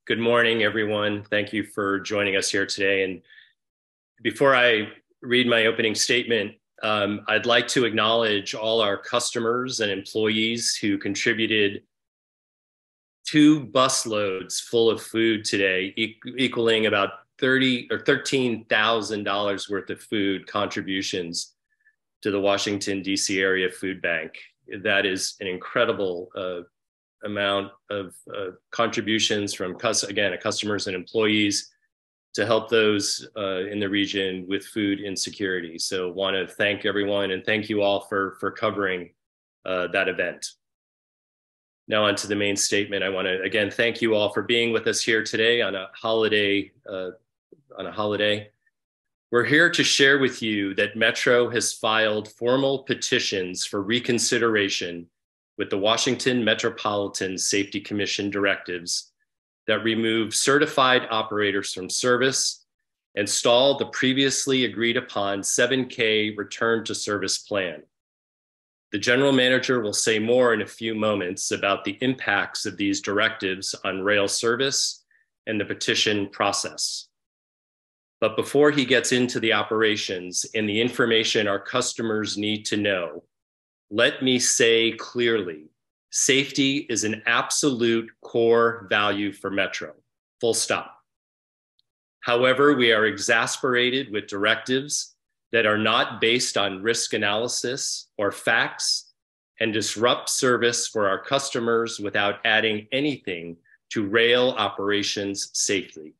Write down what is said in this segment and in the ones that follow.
Good morning, everyone. Thank you for joining us here today. And before I read my opening statement, I'd like to acknowledge all our customers and employees who contributed 2 busloads full of food today, equaling about $30 or $13,000 worth of food contributions to the Washington, D.C. area food bank. That is an incredible amount of contributions from customers and employees to help those in the region with food insecurity. So want to thank everyone and thank you all for covering that event. Now on to the main statement. I want to again thank you all for being with us here today on a holiday. We're here to share with you that Metro has filed formal petitions for reconsideration with the Washington Metropolitan Safety Commission directives that remove certified operators from service and stall the previously agreed upon 7K return to service plan. The general manager will say more in a few moments about the impacts of these directives on rail service and the petition process. But before he gets into the operations and the information our customers need to know, let me say clearly, safety is an absolute core value for Metro, full stop. However, we are exasperated with directives that are not based on risk analysis or facts and disrupt service for our customers without adding anything to rail operations safely.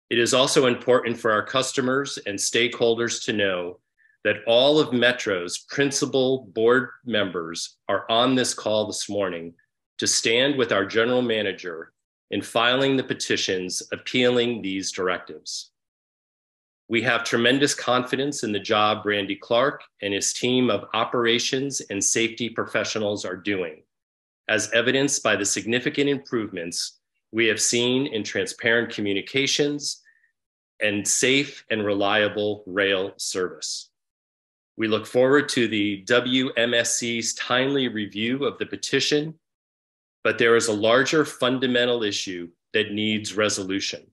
It is also important for our customers and stakeholders to know that all of Metro's principal board members are on this call this morning to stand with our general manager in filing the petitions appealing these directives. We have tremendous confidence in the job Randy Clark and his team of operations and safety professionals are doing, as evidenced by the significant improvements we have seen in transparent communications and safe and reliable rail service. We look forward to the WMSC's timely review of the petition, but there is a larger fundamental issue that needs resolution.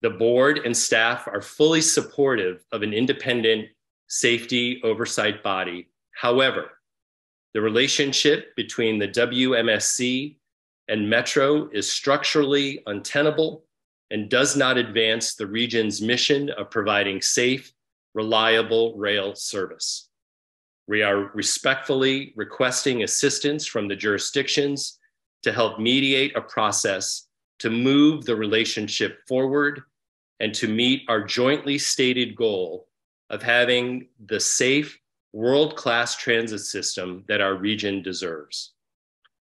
The board and staff are fully supportive of an independent safety oversight body. However, the relationship between the WMSC and Metro is structurally untenable and does not advance the region's mission of providing safe, reliable rail service. We are respectfully requesting assistance from the jurisdictions to help mediate a process to move the relationship forward and to meet our jointly stated goal of having the safe, world-class transit system that our region deserves.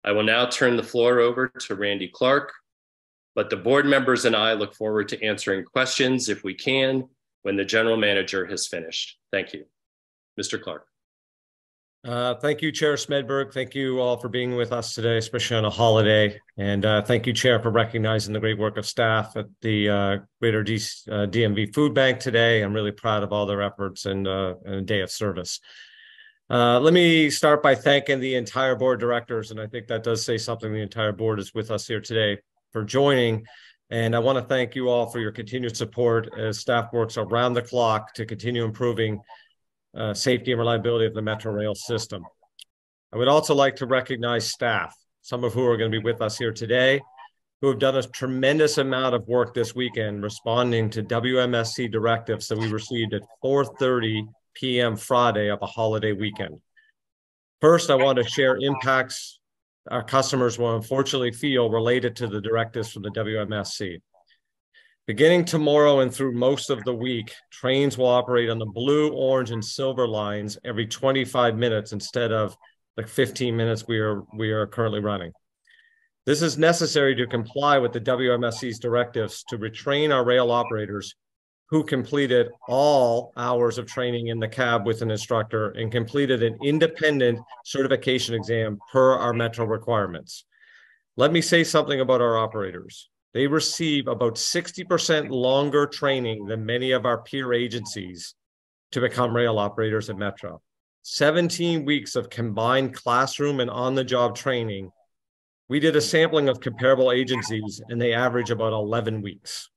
I will now turn the floor over to Randy Clark, but the board members and I look forward to answering questions if we can when the general manager has finished. Thank you. Mr. Clark. Thank you, Chair Smedberg. Thank you all for being with us today, especially on a holiday. And thank you, Chair, for recognizing the great work of staff at the Greater DMV Food Bank today. I'm really proud of all their efforts and a day of service. Let me start by thanking the entire board of directors, and I think that does say something. The entire board is with us here today for joining. And I want to thank you all for your continued support as staff works around the clock to continue improving safety and reliability of the Metro rail system. I would also like to recognize staff, some of who are going to be with us here today, who have done a tremendous amount of work this weekend responding to WMSC directives that we received at 4:30 p.m. Friday of a holiday weekend. First, I want to share impacts our customers will unfortunately feel related to the directives from the WMSC. Beginning tomorrow and through most of the week, trains will operate on the blue, orange, and silver lines every 25 minutes instead of the 15 minutes we are currently running. This is necessary to comply with the WMSC's directives to retrain our rail operators who completed all hours of training in the cab with an instructor and completed an independent certification exam per our Metro requirements. Let me say something about our operators. They receive about 60% longer training than many of our peer agencies to become rail operators at Metro. 17 weeks of combined classroom and on-the-job training We did a sampling of comparable agencies, and they average about 11 weeks.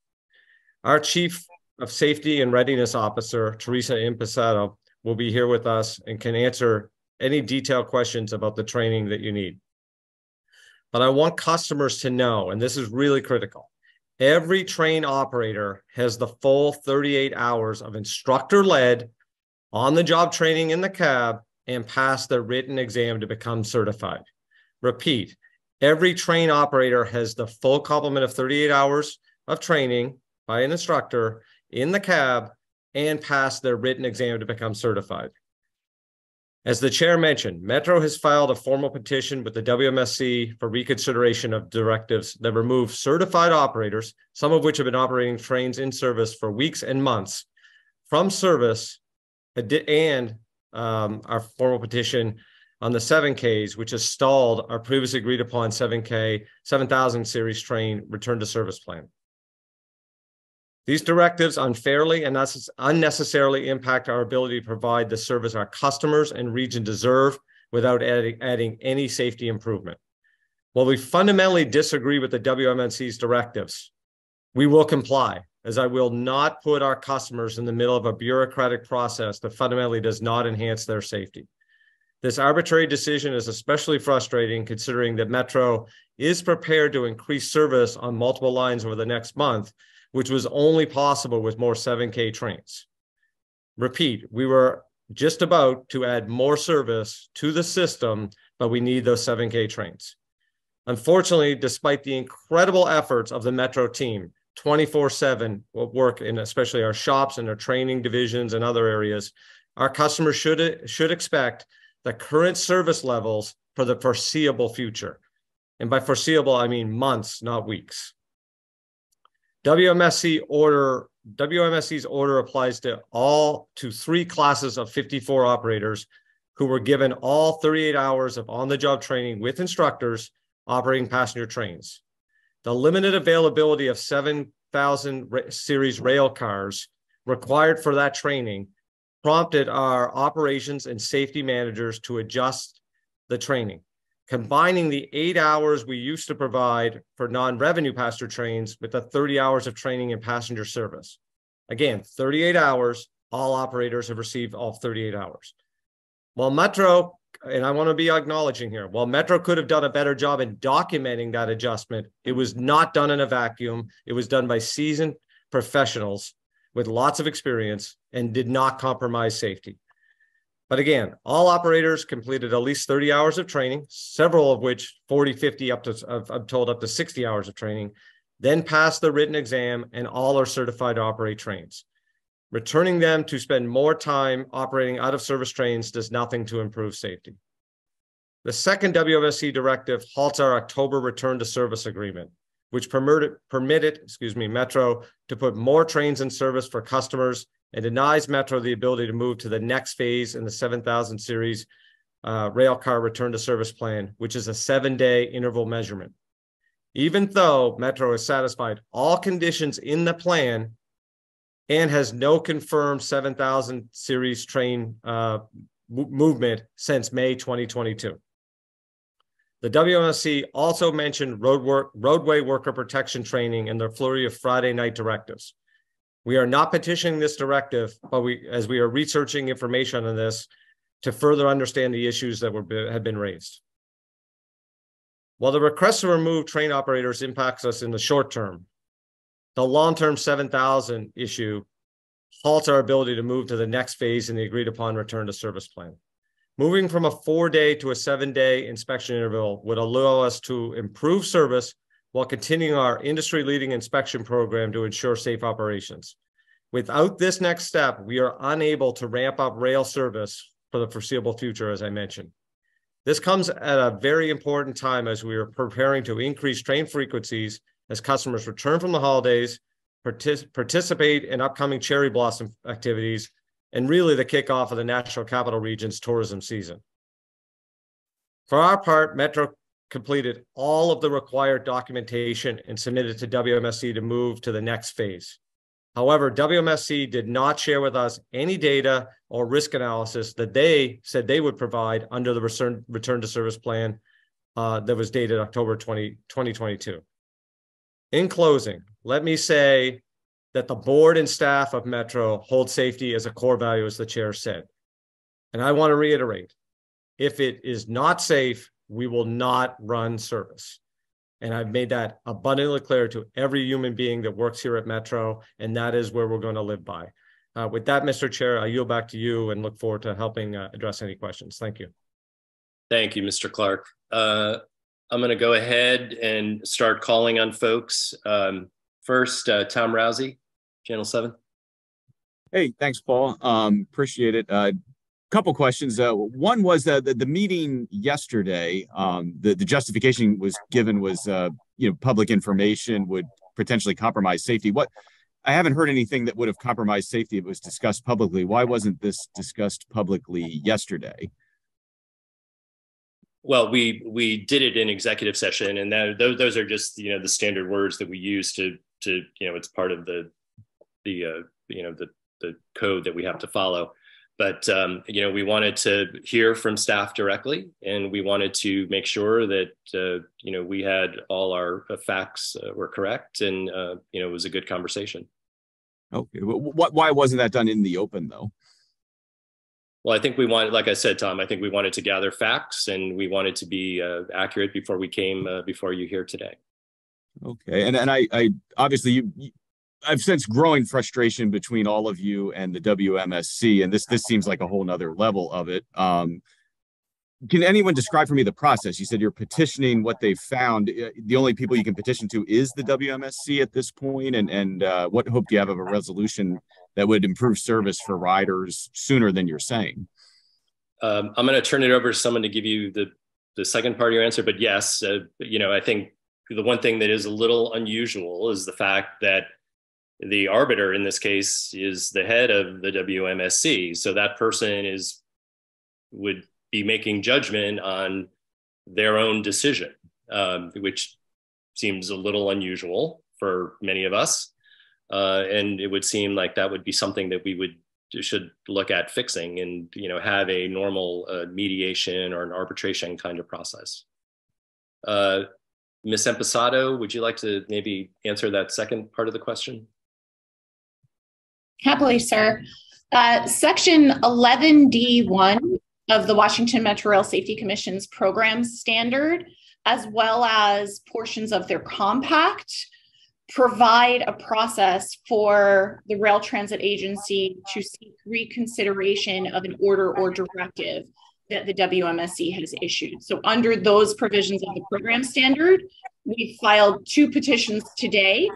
Our Chief of Safety and Readiness Officer, Teresa Impastato, will be here with us and can answer any detailed questions about the training that you need. But I want customers to know, and this is really critical, every train operator has the full 38 hours of instructor-led, on-the-job training in the cab and pass the written exam to become certified. Repeat, every train operator has the full complement of 38 hours of training by an instructor in the cab and pass their written exam to become certified. As the chair mentioned, Metro has filed a formal petition with the WMSC for reconsideration of directives that remove certified operators, some of which have been operating trains in service for weeks and months, from service, and our formal petition on the 7Ks, which has stalled our previously agreed upon 7,000 series train return to service plan. These directives unfairly and unnecessarily impact our ability to provide the service our customers and region deserve without adding any safety improvement. While we fundamentally disagree with the WMSC's directives, we will comply, as I will not put our customers in the middle of a bureaucratic process that fundamentally does not enhance their safety. This arbitrary decision is especially frustrating considering that Metro is prepared to increase service on multiple lines over the next month, which was only possible with more 7K trains. Repeat, we were just about to add more service to the system, but we need those 7K trains. Unfortunately, despite the incredible efforts of the Metro team, 24/7 work in especially our shops and our training divisions and other areas, our customers should expect the current service levels for the foreseeable future. And by foreseeable, I mean months, not weeks. WMSC's order applies to three classes of 54 operators who were given all 38 hours of on-the-job training with instructors operating passenger trains. The limited availability of 7,000 series rail cars required for that training prompted our operations and safety managers to adjust the training, combining the 8 hours we used to provide for non-revenue passenger trains with the 30 hours of training in passenger service. Again, 38 hours, all operators have received all 38 hours. While Metro, and I want to be acknowledging here, while Metro could have done a better job in documenting that adjustment, it was not done in a vacuum. It was done by seasoned professionals with lots of experience and did not compromise safety. But again, all operators completed at least 30 hours of training, several of which 40, 50, I'm told up to 60 hours of training, then passed the written exam, and all are certified to operate trains. Returning them to spend more time operating out of service trains does nothing to improve safety. The second WMSC directive halts our October return to service agreement, which permitted Metro to put more trains in service for customers and denies Metro the ability to move to the next phase in the 7,000 series railcar return to service plan, which is a 7-day interval measurement. Even though Metro has satisfied all conditions in the plan and has no confirmed 7,000 series train movement since May 2022. The WMSC also mentioned roadway worker protection training in their flurry of Friday night directives. We are not petitioning this directive, but as we are researching information on this to further understand the issues that have been raised. While the request to remove train operators impacts us in the short term, the long-term 7,000 issue halts our ability to move to the next phase in the agreed upon return to service plan. Moving from a 4-day to a 7-day inspection interval would allow us to improve service while continuing our industry-leading inspection program to ensure safe operations. Without this next step, we are unable to ramp up rail service for the foreseeable future, as I mentioned. This comes at a very important time as we are preparing to increase train frequencies as customers return from the holidays, participate in upcoming cherry blossom activities, and really the kickoff of the National Capital Region's tourism season. For our part, Metro completed all of the required documentation and submitted to WMSC to move to the next phase. However, WMSC did not share with us any data or risk analysis that they said they would provide under the return to service plan that was dated October 2022. In closing, let me say that the board and staff of Metro hold safety as a core value, as the chair said. And I want to reiterate, if it is not safe, we will not run service. And I've made that abundantly clear to every human being that works here at Metro, and that is where we're going to live by. With that, Mr. Chair, I yield back to you and look forward to helping address any questions. Thank you. Thank you, Mr. Clark. I'm going to go ahead and start calling on folks. First, Tom Rousey, Channel 7. Hey, thanks, Paul. Appreciate it. Couple questions. One was the meeting yesterday. The justification was given was public information would potentially compromise safety. I haven't heard anything that would have compromised safety. It was discussed publicly. Why wasn't this discussed publicly yesterday? Well, we did it in executive session, and those are just the standard words that we use to it's part of the code that we have to follow. But we wanted to hear from staff directly, and we wanted to make sure that we had all our facts were correct, and it was a good conversation. Okay, why wasn't that done in the open though? Well, I think we wanted, like I said, Tom, I think we wanted to gather facts, and we wanted to be accurate before we came before you here today. Okay, and I obviously I've sensed growing frustration between all of you and the WMSC, and this seems like a whole nother level of it. Can anyone describe for me the process? You said you're petitioning what they found. The only people you can petition to is the WMSC at this point, and what hope do you have of a resolution that would improve service for riders sooner than you're saying? I'm going to turn it over to someone to give you the second part of your answer, but yes, I think the one thing that is a little unusual is the fact that the arbiter in this case is the head of the WMSC. So that person would be making judgment on their own decision, which seems a little unusual for many of us. And it would seem like that would be something that we should look at fixing and, have a normal mediation or an arbitration kind of process. Ms. Impastato, would you like to maybe answer that second part of the question? Happily, sir. Section 11D1 of the Washington Metro Rail Safety Commission's program standard, as well as portions of their compact, provide a process for the Rail Transit Agency to seek reconsideration of an order or directive that the WMSC has issued. So under those provisions of the program standard, we filed 2 petitions today.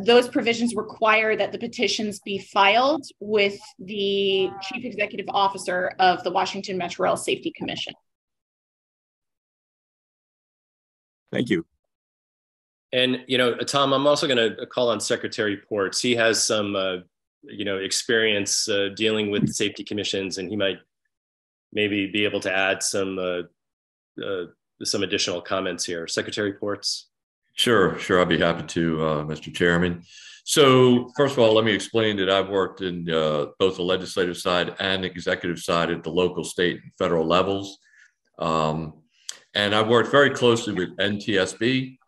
Those provisions require that the petitions be filed with the Chief Executive Officer of the Washington Metro Rail Safety Commission. Thank you. And, Tom, I'm also going to call on Secretary Ports. He has some, experience dealing with safety commissions, and he might maybe be able to add some additional comments here. Secretary Ports. Sure. I'd be happy to, Mr. Chairman. So first of all, let me explain that I've worked in both the legislative side and executive side at the local, state, and federal levels. And I've worked very closely with NTSB,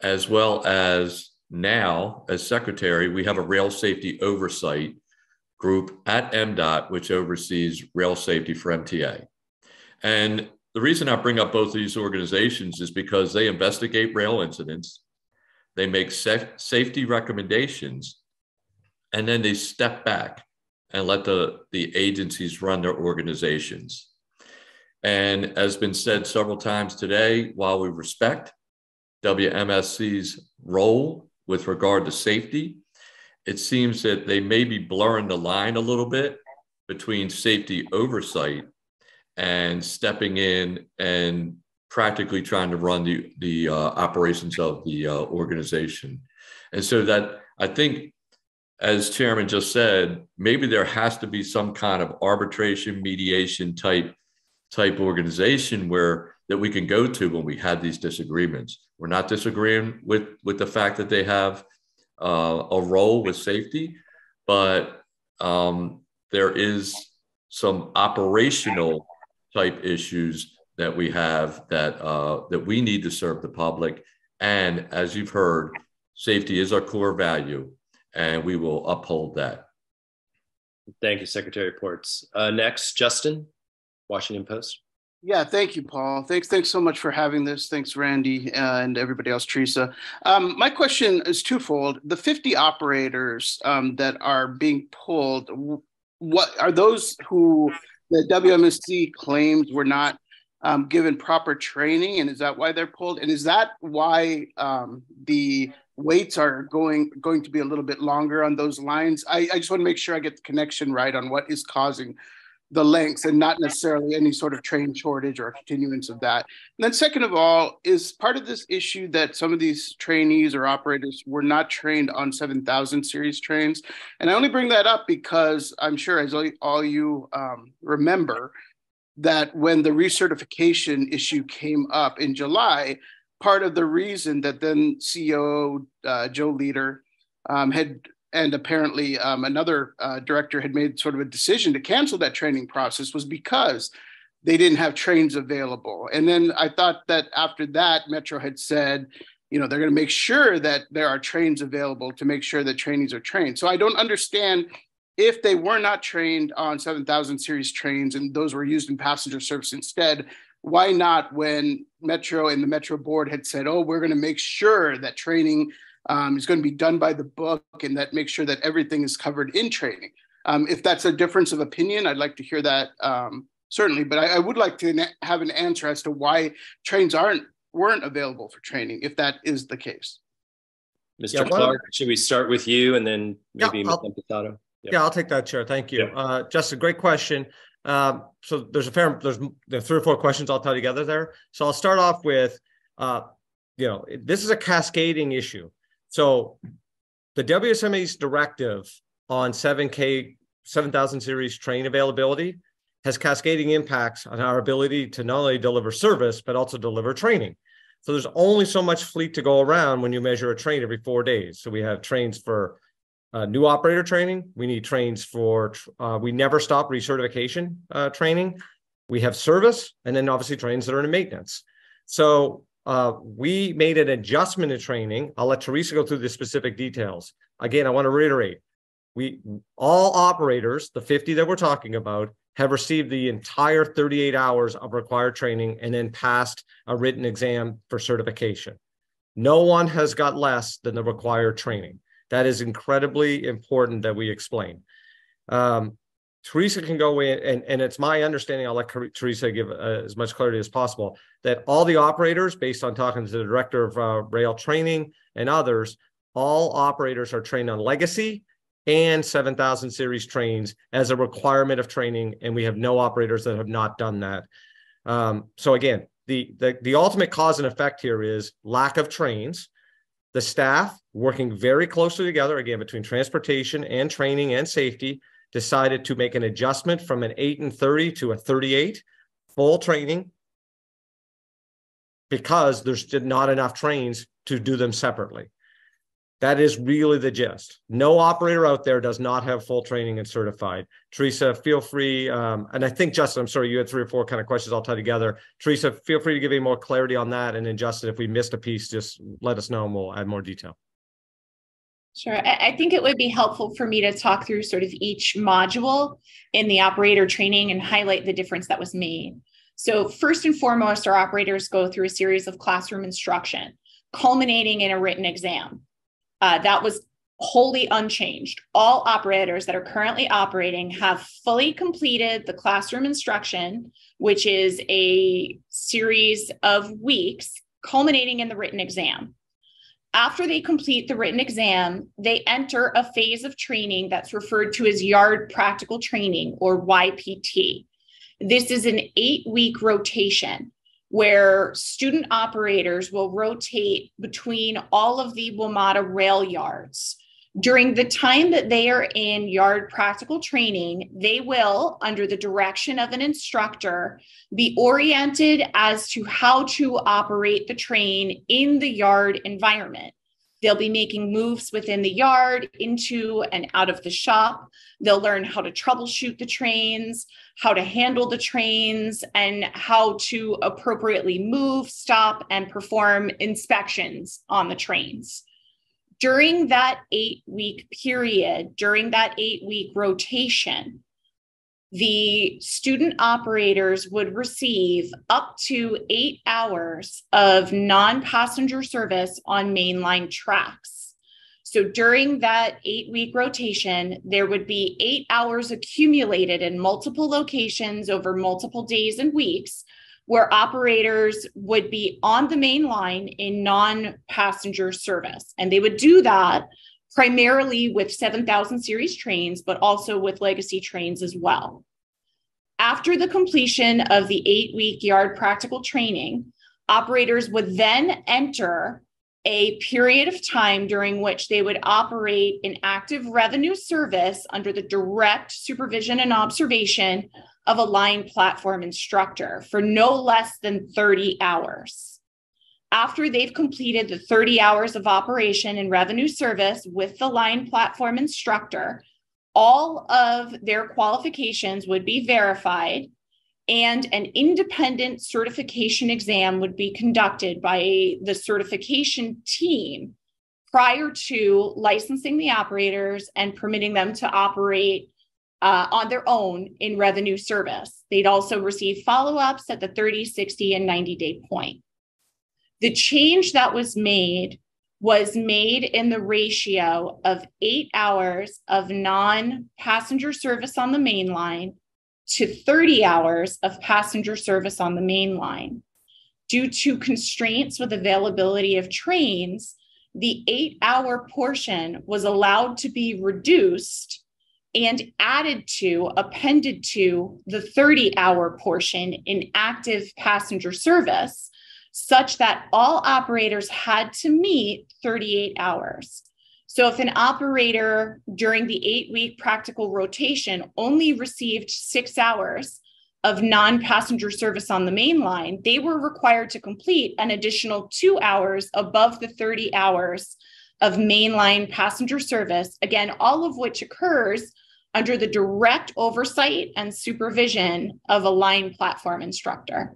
as well as now, as secretary, we have a rail safety oversight group at MDOT, which oversees rail safety for MTA. And the reason I bring up both of these organizations is because they investigate rail incidents, they make safety recommendations, and then they step back and let the agencies run their organizations. And as been said several times today, while we respect WMSC's role with regard to safety, it seems that they may be blurring the line a little bit between safety oversight and stepping in and practically trying to run the operations of the organization. And so that, I think, as Chairman just said, maybe there has to be some kind of arbitration, mediation type organization that we can go to when we have these disagreements. We're not disagreeing with the fact that they have a role with safety, but there is some operational type issues that we have that we need to serve the public. And as you've heard, safety is our core value, and we will uphold that. Thank you, Secretary Ports. Next, Justin, Washington Post. Yeah, thank you, Paul. Thanks so much for having this. Thanks, Randy, and everybody else, Teresa. My question is twofold. The 50 operators that are being pulled, what are those who the WMSC claims were not given proper training, and is that why they're pulled? And is that why the waits are going to be a little bit longer on those lines? I just want to make sure I get the connection right on what is causing the lengths, and not necessarily any sort of train shortage or a continuance of that. And then second of all, is part of this issue that some of these trainees or operators were not trained on 7000 series trains. And I only bring that up because I'm sure, as all you remember, that when the recertification issue came up in July, part of the reason that then CEO Joe Leader and apparently another director had made sort of a decision to cancel that training process was because they didn't have trains available. And then I thought that after that, Metro had said, they're going to make sure that there are trains available to make sure that trainees are trained. So I don't understand, if they were not trained on 7000 series trains and those were used in passenger service instead, why not, when Metro and the Metro board had said, oh, we're going to make sure that training is going to be done by the book and that make sure that everything is covered in training. If that's a difference of opinion, I'd like to hear that, certainly, but I would like to have an answer as to why trains weren't available for training, if that is the case. Mr. Clark, should we start with you and then maybe Ms. Imputato? Yeah, I'll take that, Chair. Thank you. Yeah. Justin, great question. So there's 3 or 4 questions all tied together there. So I'll start off with, this is a cascading issue. So the WSMA's directive on 7000 series train availability has cascading impacts on our ability to not only deliver service, but also deliver training. So there's only so much fleet to go around when you measure a train every 4 days. So we have trains for new operator training. We need trains for, we never stop recertification training. We have service, and then obviously trains that are in maintenance. So we made an adjustment in training. I'll let Teresa go through the specific details. Again, I want to reiterate, all operators, the 50 that we're talking about, have received the entire 38 hours of required training and then passed a written exam for certification. No one has got less than the required training. That is incredibly important that we explain. Teresa can go in, and it's my understanding, I'll let Teresa give as much clarity as possible, that all the operators, based on talking to the director of rail training and others, all operators are trained on legacy and 7000 series trains as a requirement of training, and we have no operators that have not done that. So again, the ultimate cause and effect here is lack of trains. The staff, working very closely together, again, between transportation and training and safety, decided to make an adjustment from an 8 and 30 to a 38 full training because there's not enough trains to do them separately. That is really the gist. No operator out there does not have full training and certified. Teresa, feel free, and I think, Justin, I'm sorry, you had 3 or 4 kind of questions all tied together. Teresa, feel free to give me more clarity on that. And then Justin, if we missed a piece, just let us know and we'll add more detail. Sure. I think it would be helpful for me to talk through sort of each module in the operator training and highlight the difference that was made. So first and foremost, our operators go through a series of classroom instruction, culminating in a written exam. That was wholly unchanged. All operators that are currently operating have fully completed the classroom instruction, which is a series of weeks culminating in the written exam. After they complete the written exam, they enter a phase of training that's referred to as yard practical training, or YPT. This is an 8-week rotation where student operators will rotate between all of the WMATA rail yards. During the time that they are in yard practical training, they will, under the direction of an instructor, be oriented as to how to operate the train in the yard environment. They'll be making moves within the yard, into and out of the shop. They'll learn how to troubleshoot the trains, how to handle the trains, and how to appropriately move, stop, and perform inspections on the trains. During that 8-week period, during that 8-week rotation, the student operators would receive up to 8 hours of non-passenger service on mainline tracks. So during that 8-week rotation, there would be 8 hours accumulated in multiple locations over multiple days and weeks, where operators would be on the main line in non-passenger service. And they would do that primarily with 7000 series trains, but also with legacy trains as well. After the completion of the 8-week yard practical training, operators would then enter a period of time during which they would operate in active revenue service under the direct supervision and observation of a line platform instructor for no less than 30 hours. After they've completed the 30 hours of operation in revenue service with the line platform instructor, all of their qualifications would be verified, and an independent certification exam would be conducted by the certification team prior to licensing the operators and permitting them to operate on their own in revenue service. They'd also receive follow-ups at the 30, 60, and 90-day point. The change that was made in the ratio of 8 hours of non-passenger service on the main line to 30 hours of passenger service on the main line. Due to constraints with availability of trains, the 8-hour portion was allowed to be reduced and appended to the 30-hour portion in active passenger service, such that all operators had to meet 38 hours. So if an operator during the 8-week practical rotation only received 6 hours of non-passenger service on the main line, they were required to complete an additional 2 hours above the 30 hours of mainline passenger service, again, all of which occurs under the direct oversight and supervision of a line platform instructor.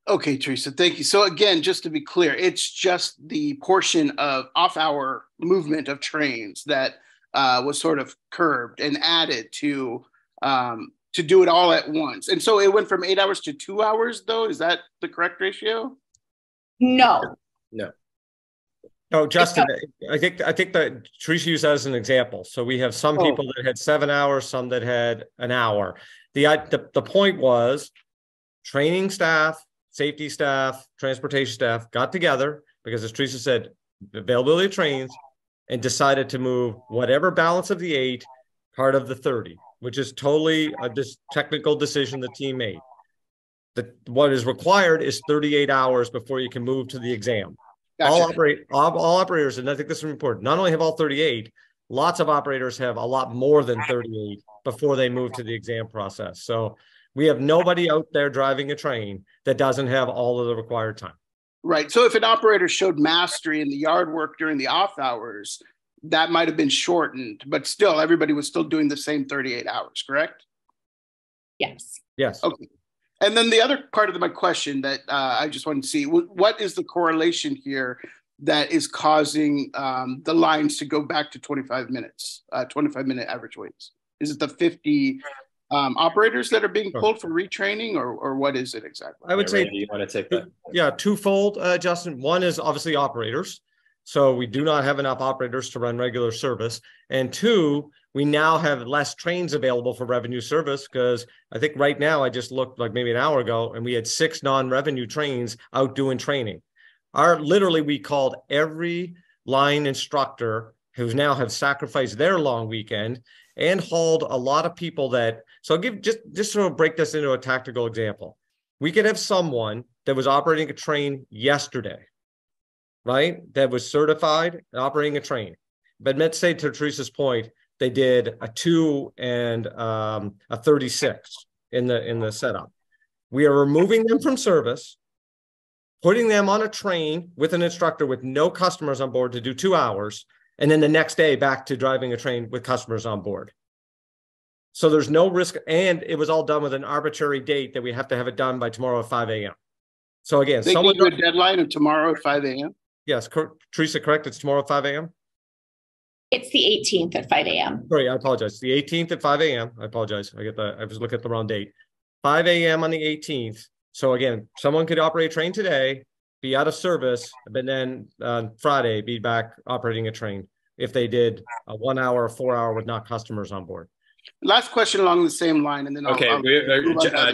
Okay, Teresa, thank you. So again, just to be clear, it's just the portion of off-hour movement of trains that was sort of curbed and added to do it all at once. And so it went from 8 hours to 2 hours, though? Is that the correct ratio? No. No, Justin, I think that Teresa used that as an example. So we have some people that had 7 hours, some that had an hour. The point was training staff, safety staff, transportation staff got together because, as Teresa said, the availability of trains, and decided to move whatever balance of the 8 part of the 30, which is totally a technical decision the team made. What is required is 38 hours before you can move to the exam. Gotcha. All operators, and I think this is important, not only have all 38, lots of operators have a lot more than 38 before they move to the exam process. So we have nobody out there driving a train that doesn't have all of the required time. Right. So if an operator showed mastery in the yard work during the off hours, that might have been shortened, but still everybody was still doing the same 38 hours, correct? Yes. Yes. Okay. And then the other part of my question that I just wanted to see, what is the correlation here that is causing the lines to go back to 25 minutes, 25-minute average waits? Is it the 50 operators that are being pulled for retraining, or what is it exactly? I would say, Randy, you want to take that? Yeah, twofold, Justin. One is obviously operators. So we do not have enough operators to run regular service. And two, we now have less trains available for revenue service, because I think right now, I just looked like maybe an hour ago, and we had 6 non-revenue trains out doing training. Literally, we called every line instructor who's now have sacrificed their long weekend and hauled a lot of people so I'll give just to break this into a tactical example. We could have someone that was operating a train yesterday, right? That was certified and operating a train. But let's say, to Teresa's point, they did a 2 and a 36 in the setup. We are removing them from service, putting them on a train with an instructor with no customers on board to do 2 hours, and then the next day back to driving a train with customers on board. So there's no risk, and it was all done with an arbitrary date that we have to have it done by tomorrow at 5 a.m. So again, they gave you a deadline of tomorrow at 5 a.m.? Yes, Teresa, correct? It's tomorrow at 5 a.m.? It's the 18th at 5 a.m. Sorry, I apologize. The 18th at 5 a.m. I apologize. I was looking at the wrong date. 5 a.m. on the 18th. So again, someone could operate a train today, be out of service, but then on Friday be back operating a train if they did a 1 hour or 4 hour with not customers on board. Last question along the same line, and then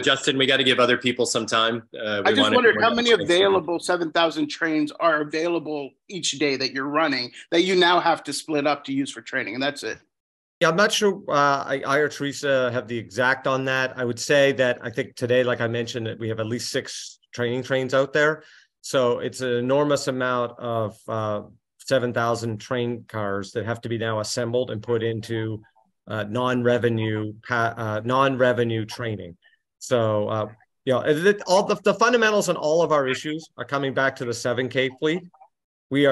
Justin, we got to give other people some time. I just wondered how many available 7,000 trains are available each day that you're running that you now have to split up to use for training, and that's it. Yeah, I'm not sure I or Teresa have the exact on that. I would say that I think today, like I mentioned, that we have at least 6 training trains out there. So it's an enormous amount of 7,000 train cars that have to be now assembled and put into non-revenue training. So, all the fundamentals on all of our issues are coming back to the 7K fleet. We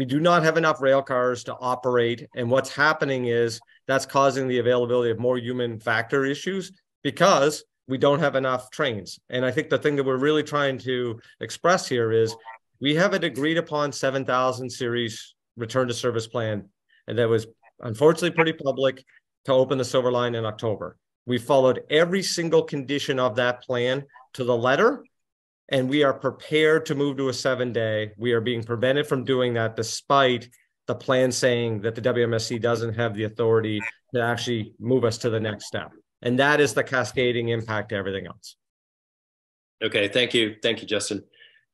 do not have enough rail cars to operate. And what's happening is that's causing the availability of more human factor issues because we don't have enough trains. And I think the thing that we're really trying to express here is we have an agreed upon 7,000 series return to service plan. And that was unfortunately pretty public to open the Silver Line in October. We followed every single condition of that plan to the letter, and we are prepared to move to a 7-day. We are being prevented from doing that despite the plan saying that the WMSC doesn't have the authority to actually move us to the next step. And that is the cascading impact to everything else. Okay, thank you. Thank you, Justin.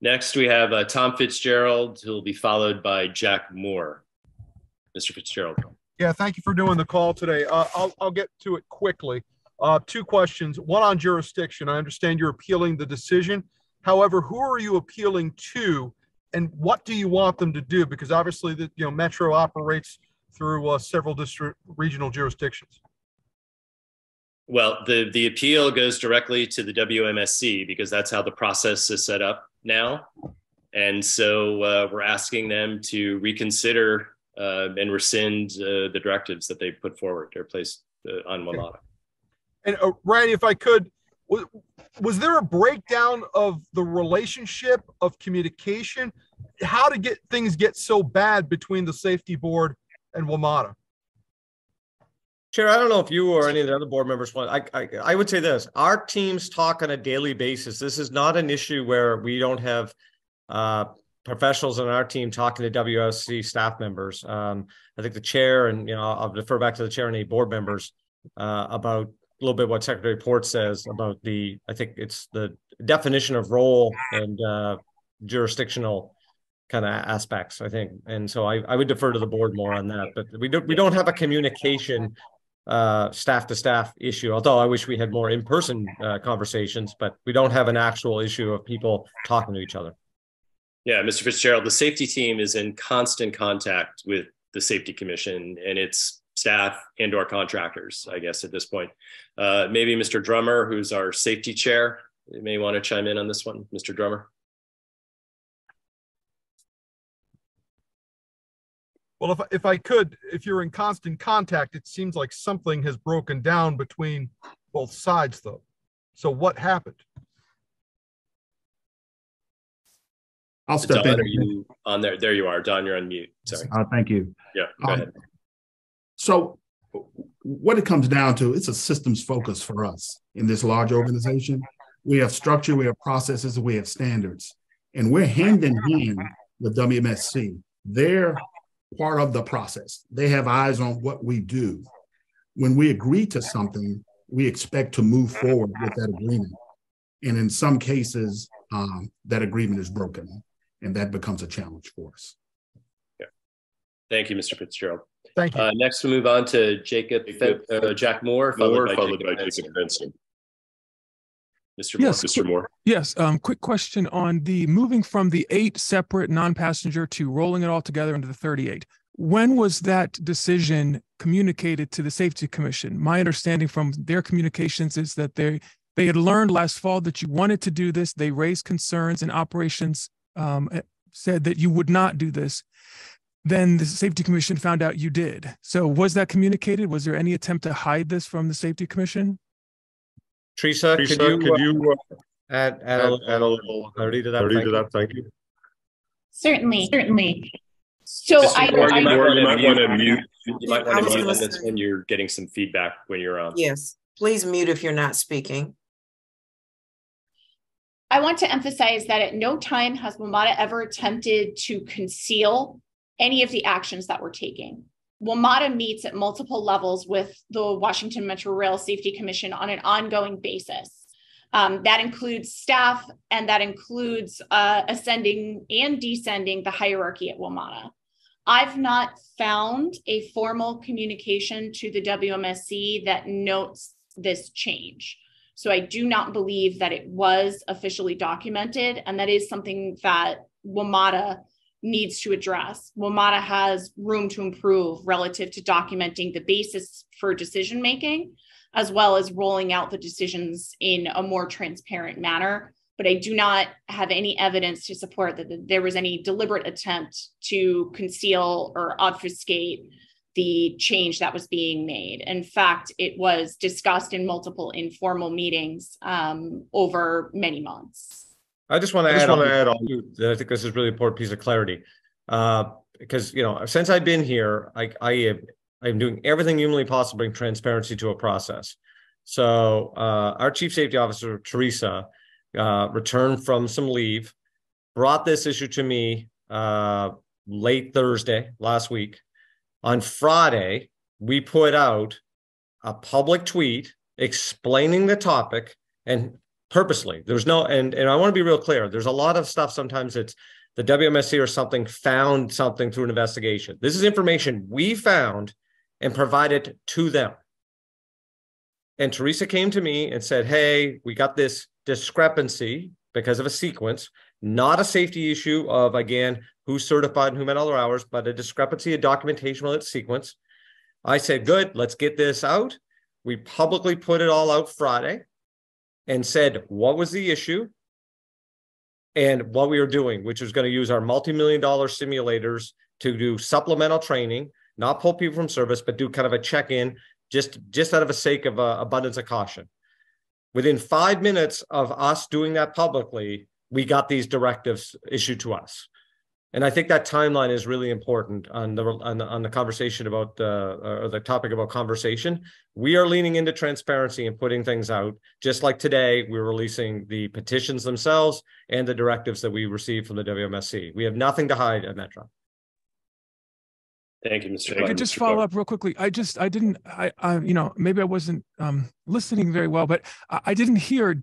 Next, we have Tom Fitzgerald, who will be followed by Jack Moore. Mr. Fitzgerald. Yeah, thank you for doing the call today. I'll get to it quickly. 2 questions. One on jurisdiction. I understand you're appealing the decision. However, who are you appealing to, and what do you want them to do? Because obviously, Metro operates through several regional jurisdictions. Well, the appeal goes directly to the WMSC because that's how the process is set up now. And so we're asking them to reconsider and rescind the directives that they put forward or placed on WMATA. And Randy, if I could, was there a breakdown of the relationship of communication? How did things get so bad between the safety board and WMATA? Chair, I don't know if you or any of the other board members want. I would say this: our teams talk on a daily basis. This is not an issue where we don't have professionals on our team talking to WSC staff members. I think the chair, and I'll defer back to the chair and any board members about a little bit what Secretary Port says about I think it's the definition of role and jurisdictional kind of aspects, I think. And so I would defer to the board more on that, but we don't have a communication staff to staff issue, although I wish we had more in-person conversations, but we don't have an actual issue of people talking to each other. Yeah, Mr. Fitzgerald, the safety team is in constant contact with the Safety Commission and its staff and or contractors, I guess, at this point. Maybe Mr. Drummer, who's our safety chair, may want to chime in on this one. Mr. Drummer. Well, if I could, if you're in constant contact, it seems like something has broken down between both sides, though. So what happened? I'll step Don, in. are you on there? There you are. Don, you're on mute. Sorry. Thank you. Yeah, go ahead. So what it comes down to, it's a systems focus for us in this large organization. We have structure, we have processes, we have standards, and we're hand in hand with WMSC. They're part of the process. They have eyes on what we do. When we agree to something, we expect to move forward with that agreement. And in some cases, that agreement is broken, and that becomes a challenge for us. Yeah. Thank you, Mr. Fitzgerald. Thank you. Next, we move on to Jack Moore, followed by Jacob Benson. Mr. Moore. Yes. Quick question on the moving from the 8 separate non-passenger to rolling it all together into the 38. When was that decision communicated to the Safety Commission? My understanding from their communications is that they had learned last fall that you wanted to do this. They raised concerns, and operations said that you would not do this, then the Safety Commission found out you did. So was that communicated? Was there any attempt to hide this from the Safety Commission? Teresa, could you add a little clarity to that? Thank you. Certainly. So you might want to mute. You might want to mute on this when you're getting some feedback when you're on. Yes, please mute if you're not speaking. I want to emphasize that at no time has WMATA ever attempted to conceal any of the actions that we're taking. WMATA meets at multiple levels with the Washington Metro Rail Safety Commission on an ongoing basis. That includes staff, and that includes ascending and descending the hierarchy at WMATA. I've not found a formal communication to the WMSC that notes this change. So I do not believe that it was officially documented, and that is something that WMATA needs to address. WMATA has room to improve relative to documenting the basis for decision making, as well as rolling out the decisions in a more transparent manner. But I do not have any evidence to support that there was any deliberate attempt to conceal or obfuscate the change that was being made. In fact, it was discussed in multiple informal meetings over many months. I just want to add on that I think this is a really important piece of clarity, because since I've been here, I'm doing everything humanly possible to bring transparency to a process. So our Chief Safety Officer, Teresa, returned from some leave, brought this issue to me late Thursday last week. On Friday, we put out a public tweet explaining the topic, and purposely, there's no, and I want to be real clear, there's a lot of stuff, sometimes it's the WMSC or something found something through an investigation. This is information we found and provided to them. And Teresa came to me and said, hey, we got this discrepancy because of a sequence, not a safety issue of, again, who's certified and who met all their hours, but a discrepancy of documentation related to sequence. I said, good, let's get this out. We publicly put it all out Friday and said what was the issue and what we were doing, which was going to use our multi-million-dollar simulators to do supplemental training, not pull people from service, but do kind of a check-in, just out of a sake of abundance of caution. Within 5 minutes of us doing that publicly, we got these directives issued to us. And I think that timeline is really important on the conversation about or the topic about conversation. We are leaning into transparency and putting things out. Just like today, we're releasing the petitions themselves and the directives that we received from the WMSC. We have nothing to hide at Metro. Thank you, Mr. I could just follow up real quickly. Maybe I wasn't listening very well, but I didn't hear,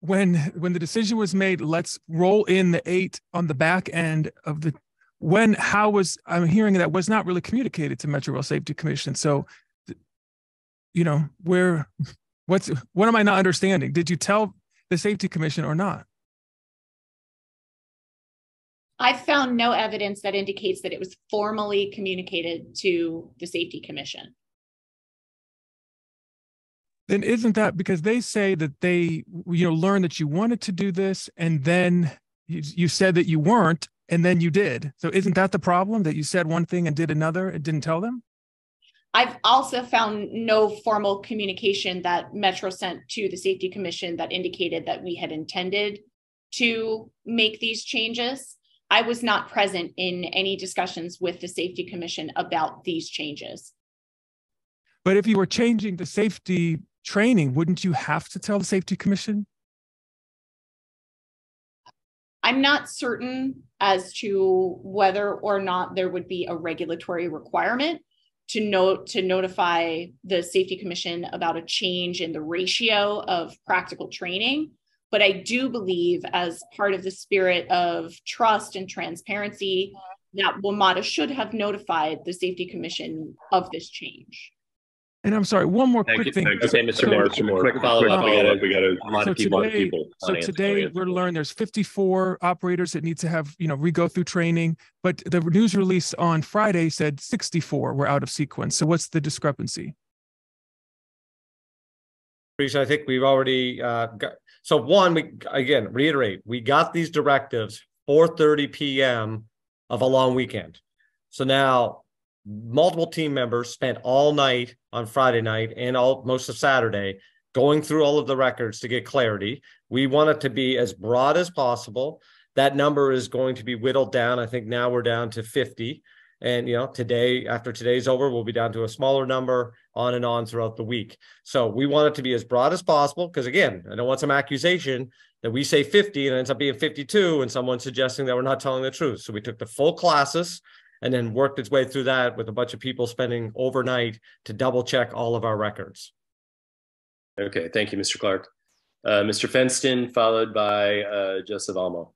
when the decision was made, let's roll in the 8 on the back end of the, I'm hearing that was not really communicated to Metro Rail Safety Commission. So, what am I not understanding? Did you tell the Safety Commission or not? I found no evidence that indicates that it was formally communicated to the Safety Commission. Then isn't that because they say that they, learned that you wanted to do this, and then you said that you weren't, and then you did. So isn't that the problem, that you said one thing and did another and didn't tell them? I've also found no formal communication that Metro sent to the Safety Commission that indicated that we had intended to make these changes. I was not present in any discussions with the Safety Commission about these changes. But if you were changing the safety training, wouldn't you have to tell the Safety Commission? I'm not certain as to whether or not there would be a regulatory requirement to notify the Safety Commission about a change in the ratio of practical training. But I do believe, as part of the spirit of trust and transparency, that WMATA should have notified the Safety Commission of this change. And I'm sorry, one more quick thing. Okay, Mr. Moore, quick follow-up. We got a lot of people. So today we're learning there's 54 operators that need to have, re-go through training, but the news release on Friday said 64 were out of sequence. So what's the discrepancy? I think we've already got, so one, we, again, reiterate, we got these directives 4:30 p.m. of a long weekend. So now multiple team members spent all night on Friday night and most of Saturday going through all of the records to get clarity. We want it to be as broad as possible. That number is going to be whittled down. I think now we're down to 50. And, today, after today's over, we'll be down to a smaller number on and on throughout the week. So we want it to be as broad as possible because, again, I don't want some accusation that we say 50 and it ends up being 52 and someone suggesting that we're not telling the truth. So we took the full classes and then worked its way through that with a bunch of people spending overnight to double check all of our records. Okay, thank you, Mr. Clark. Mr. Fenston, followed by Joseph Almo.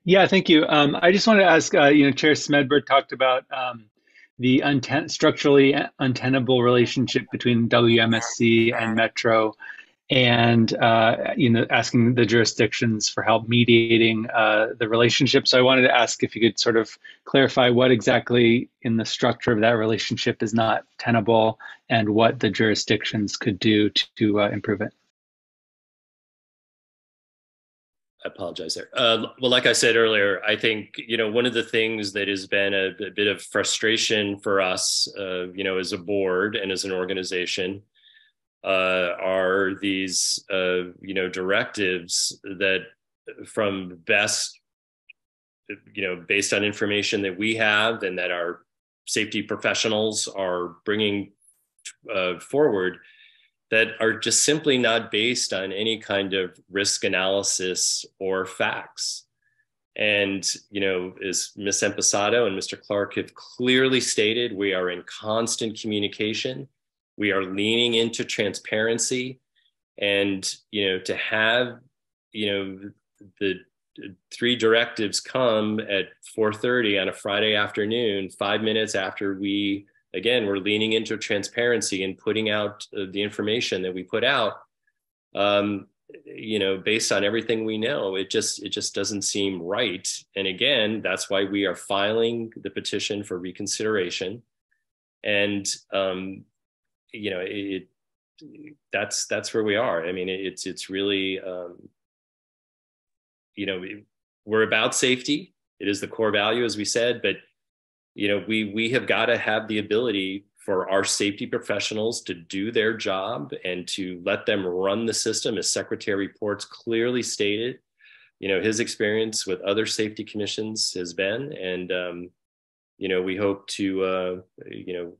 Yeah, thank you. I just wanted to ask, Chair Smedberg talked about the structurally untenable relationship between WMSC and Metro, and asking the jurisdictions for help mediating the relationship. So I wanted to ask if you could sort of clarify what exactly in the structure of that relationship is not tenable and what the jurisdictions could do to improve it. I apologize there. Well, like I said earlier, I think, one of the things that has been a bit of frustration for us, as a board and as an organization, are these, directives that from best, based on information that we have and that our safety professionals are bringing forward, that are just simply not based on any kind of risk analysis or facts. And, as Ms. Empasato and Mr. Clark have clearly stated, we are in constant communication. We are leaning into transparency, and, to have, the 3 directives come at 4:30 on a Friday afternoon, 5 minutes after we're leaning into transparency and putting out the information that we put out, based on everything we know, it just doesn't seem right. And again, that's why we are filing the petition for reconsideration. And, that's where we are. I mean, it's really, we're about safety. It is the core value, as we said, but we have got to have the ability for our safety professionals to do their job and to let them run the system, as Secretary Ports clearly stated. His experience with other safety commissions has been, and we hope to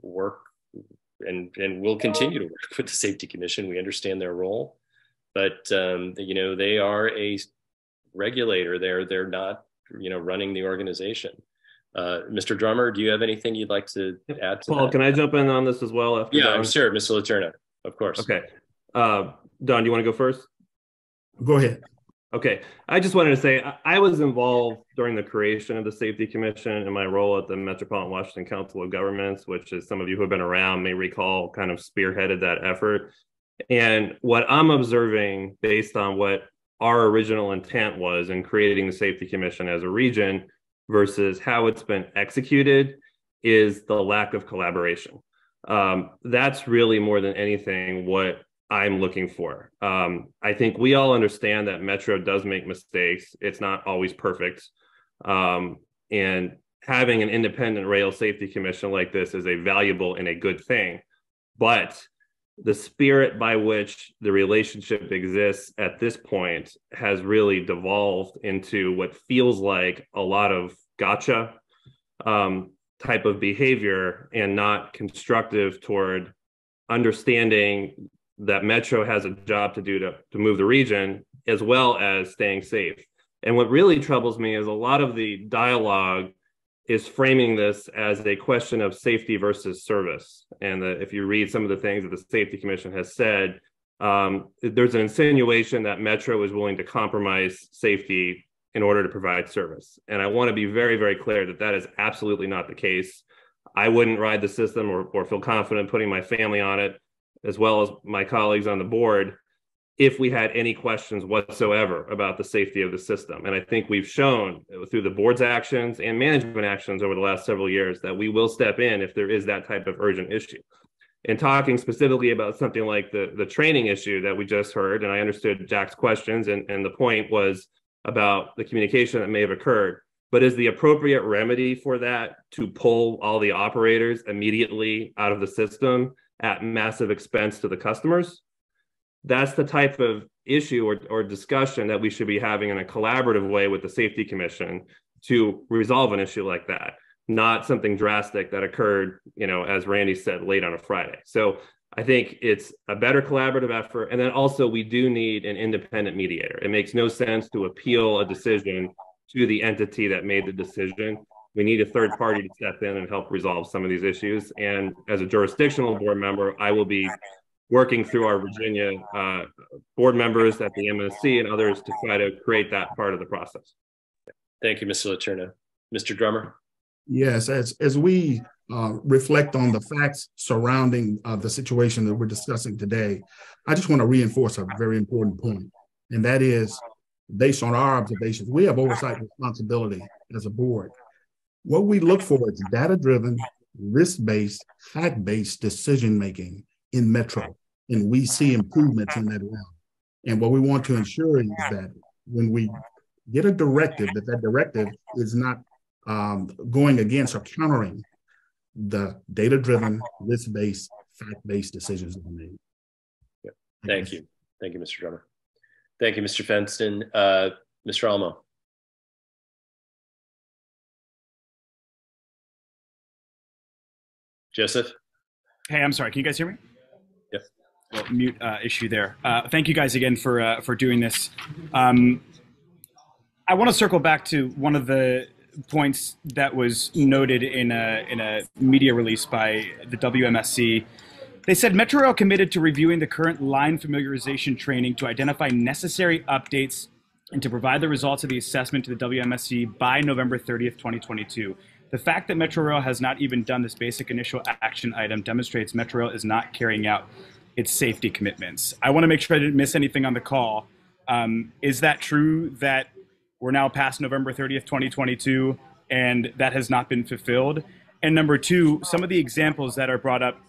work and we'll continue to work with the Safety Commission. We understand their role, but they are a regulator. They're not running the organization. Mr. Drummer, do you have anything you'd like to add to Paul, that? Can I jump in on this as well? After Yeah, Don? sure, Mr. Letourneau, of course. Okay. Don, do you want to go first? Go ahead. Okay. I just wanted to say I was involved during the creation of the Safety Commission in my role at the Metropolitan Washington Council of Governments, which, as some of you who have been around may recall, kind of spearheaded that effort. And what I'm observing, based on what our original intent was in creating the Safety Commission as a region versus how it's been executed, is the lack of collaboration. That's really, more than anything, what I'm looking for. I think we all understand that Metro does make mistakes. It's not always perfect. And having an independent rail safety commission like this is a valuable and a good thing. But the spirit by which the relationship exists at this point has really devolved into what feels like a lot of gotcha type of behavior, and not constructive toward understanding that Metro has a job to do to move the region, as well as staying safe. And what really troubles me is a lot of the dialogue is framing this as a question of safety versus service. And if you read some of the things that the Safety Commission has said, there's an insinuation that Metro is willing to compromise safety in order to provide service. And I want to be very, very clear that that is absolutely not the case. I wouldn't ride the system or feel confident putting my family on it, as well as my colleagues on the board, if we had any questions whatsoever about the safety of the system. And I think we've shown through the board's actions and management actions over the last several years that we will step in if there is that type of urgent issue. And talking specifically about something like the training issue that we just heard, and I understood Jack's questions, and the point was about the communication that may have occurred. But is the appropriate remedy for that to pull all the operators immediately out of the system at massive expense to the customers? That's the type of issue or discussion that we should be having in a collaborative way with the Safety Commission to resolve an issue like that, not something drastic that occurred, as Randy said, late on a Friday. So I think it's a better collaborative effort. And then also we do need an independent mediator. It makes no sense to appeal a decision to the entity that made the decision. We need a third party to step in and help resolve some of these issues. And as a jurisdictional board member, I will be working through our Virginia board members at the MSC and others to try to create that part of the process. Thank you, Mr. Letourneau. Mr. Drummer? Yes, as we reflect on the facts surrounding the situation that we're discussing today, I just want to reinforce a very important point, and that is, based on our observations, we have oversight responsibility as a board. What we look for is data-driven, risk-based, fact-based decision-making in Metro, and we see improvements in that realm. And what we want to ensure is that when we get a directive, that directive is not going against or countering the data-driven, risk-based, fact-based decisions that we made. Yeah. Thank you. Thank you, Mr. Drummer. Thank you, Mr. Fenston. Mr. Almo. Joseph? Hey, I'm sorry. Can you guys hear me? Yes. Well, mute issue there. Thank you guys again for doing this. I want to circle back to one of the points that was noted in a media release by the WMSC. They said Metro Rail committed to reviewing the current line familiarization training to identify necessary updates and to provide the results of the assessment to the WMSC by November 30th, 2022. The fact that Metro Rail has not even done this basic initial action item demonstrates Metro Rail is not carrying out its safety commitments. I want to make sure I didn't miss anything on the call. Is that true that we're now past November 30th, 2022, and that has not been fulfilled? And number two, some of the examples that are brought up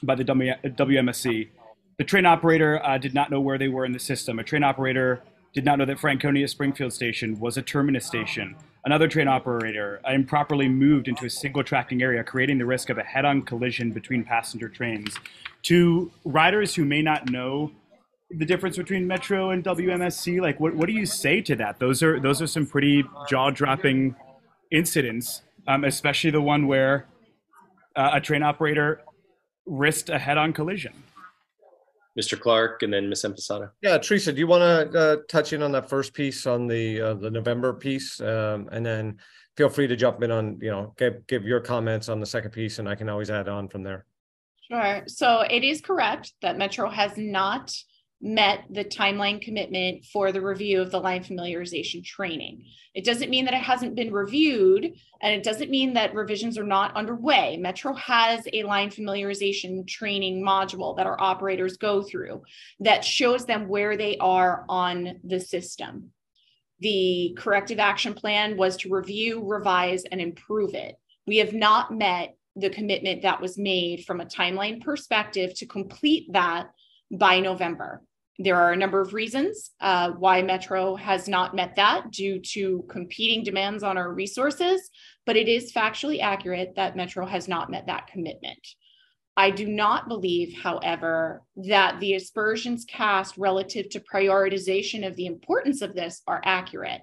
by the WMSC, the train operator did not know where they were in the system. A train operator did not know that Franconia Springfield Station was a terminus station. Another train operator improperly moved into a single tracking area, creating the risk of a head-on collision between passenger trains. To riders who may not know the difference between Metro and WMSC, like what do you say to that? Those are some pretty jaw-dropping incidents, especially the one where a train operator risked a head-on collision. Mr. Clark, and then Ms. Impastato. Yeah, Teresa, do you want to touch in on that first piece on the November piece, and then feel free to jump in on give your comments on the second piece, and I can always add on from there. Sure. So it is correct that Metro has not met the timeline commitment for the review of the line familiarization training. It doesn't mean that it hasn't been reviewed, and it doesn't mean that revisions are not underway. Metro has a line familiarization training module that our operators go through that shows them where they are on the system. The corrective action plan was to review, revise, and improve it. We have not met the commitment that was made from a timeline perspective to complete that by November. There are a number of reasons why Metro has not met that due to competing demands on our resources, but it is factually accurate that Metro has not met that commitment. I do not believe, however, that the aspersions cast relative to prioritization of the importance of this are accurate.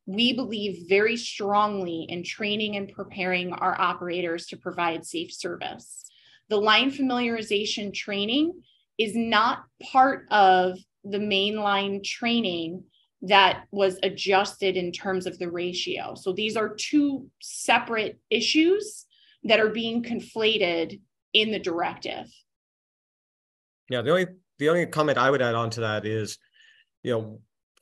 We believe very strongly in training and preparing our operators to provide safe service. The line familiarization training is not part of the mainline training that was adjusted in terms of the ratio. So these are two separate issues that are being conflated in the directive. Yeah, the only comment I would add on to that is,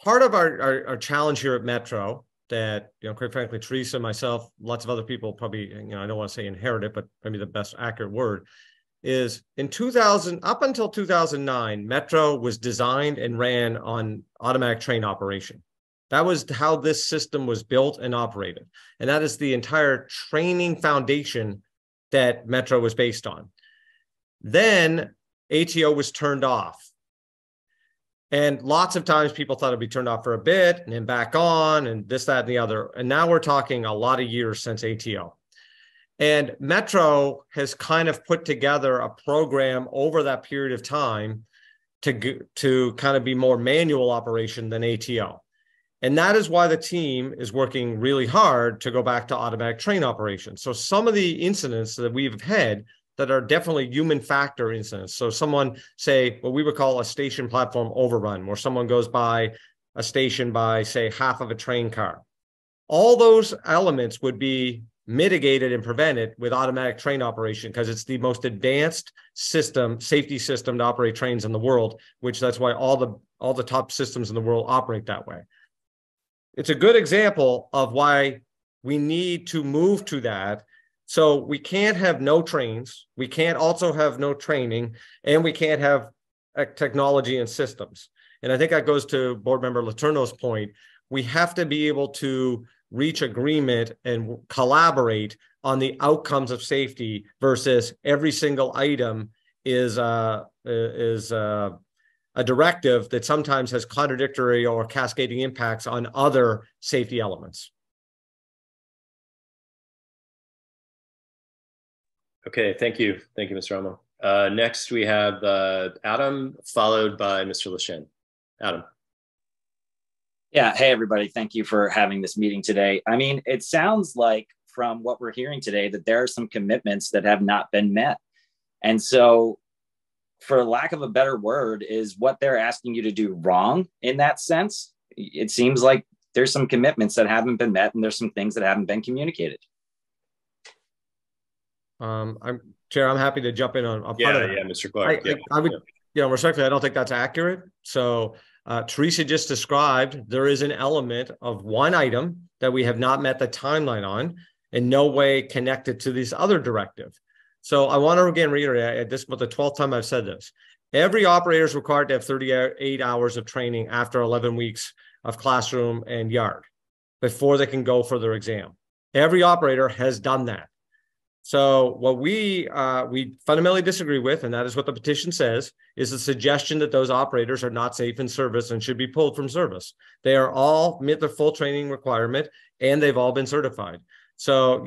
part of our challenge here at Metro that, quite frankly, Teresa, myself, lots of other people probably, I don't want to say inherited, but maybe the best accurate word, is in 2000, up until 2009, Metro was designed and ran on automatic train operation. That was how this system was built and operated. And that is the entire training foundation that Metro was based on. Then ATO was turned off. And lots of times people thought it'd be turned off for a bit and then back on and this, that, and the other. And now we're talking a lot of years since ATO. And Metro has kind of put together a program over that period of time to kind of be more manual operation than ATO. And that is why the team is working really hard to go back to automatic train operations. So some of the incidents that we've had that are definitely human factor incidents. So someone, say, what we would call a station platform overrun, where someone goes by a station by, say, half of a train car. All those elements would be mitigated and prevented with automatic train operation because it's the most advanced system, safety system to operate trains in the world, which that's why all the top systems in the world operate that way. It's a good example of why we need to move to that. So we can't have no trains, we can't also have no training, and we can't have technology and systems. And I think that goes to Board Member Letourneau's point. We have to be able to reach agreement and collaborate on the outcomes of safety versus every single item is a directive that sometimes has contradictory or cascading impacts on other safety elements. Okay, thank you. Thank you, Mr. Romo. Next, we have Adam, followed by Mr. LeShen. Adam. Yeah, hey, everybody. Thank you for having this meeting today. I mean, it sounds like from what we're hearing today that there are some commitments that have not been met. And so, for lack of a better word, is what they're asking you to do wrong in that sense? It seems like there's some commitments that haven't been met and there's some things that haven't been communicated. Chair, I'm happy to jump in on part of that. Yeah, Mr. Clark. I would, respectfully, I don't think that's accurate. So Teresa just described there is an element of one item that we have not met the timeline on, in no way connected to this other directive. So I want to again reiterate, this was the 12th time I've said this. Every operator is required to have 38 hours of training after 11 weeks of classroom and yard before they can go for their exam. Every operator has done that. So what we fundamentally disagree with, and that is what the petition says, is the suggestion that those operators are not safe in service and should be pulled from service. They are all met the full training requirement and they've all been certified. So,